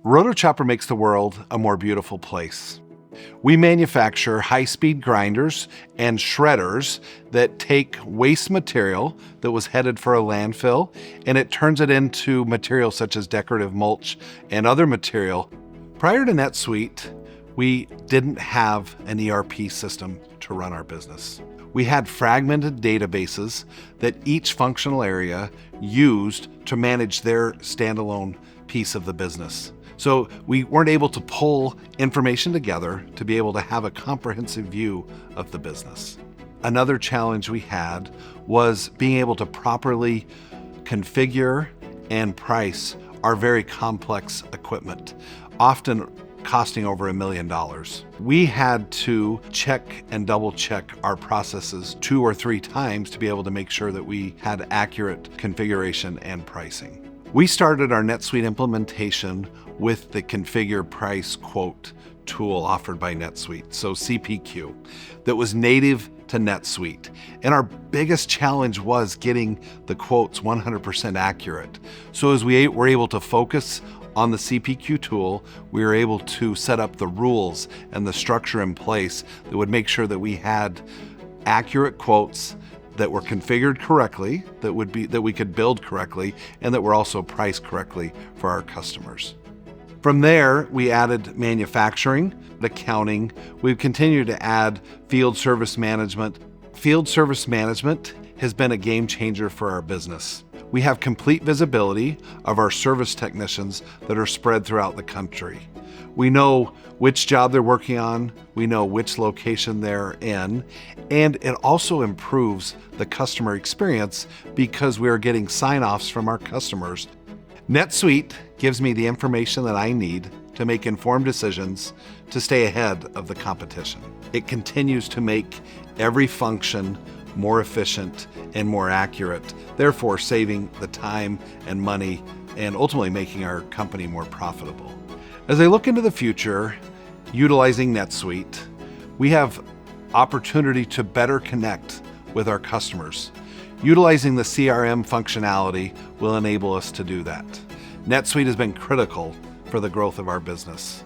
Rotochopper makes the world a more beautiful place. We manufacture high-speed grinders and shredders that take waste material that was headed for a landfill, and it turns it into material such as decorative mulch and other material. Prior to NetSuite, we didn't have an ERP system to run our business. We had fragmented databases that each functional area used to manage their standalone piece of the business. So we weren't able to pull information together to be able to have a comprehensive view of the business. Another challenge we had was being able to properly configure and price our very complex equipment, often costing over $1 million. We had to check and double check our processes 2 or 3 times to be able to make sure that we had accurate configuration and pricing. We started our NetSuite implementation with the Configure Price Quote tool offered by NetSuite, so CPQ, that was native to NetSuite. And our biggest challenge was getting the quotes 100% accurate. So as we were able to focus on the CPQ tool, we were able to set up the rules and the structure in place that would make sure that we had accurate quotes that were configured correctly, that we could build correctly, and that were also priced correctly for our customers. From there, we added manufacturing, accounting. We've continued to add field service management. Field service management has been a game changer for our business. We have complete visibility of our service technicians that are spread throughout the country. We know which job they're working on, we know which location they're in, and it also improves the customer experience because we are getting sign-offs from our customers. NetSuite gives me the information that I need to make informed decisions to stay ahead of the competition. It continues to make every function more efficient and more accurate, therefore saving the time and money and ultimately making our company more profitable. As I look into the future, utilizing NetSuite, we have opportunity to better connect with our customers. Utilizing the CRM functionality will enable us to do that. NetSuite has been critical for the growth of our business.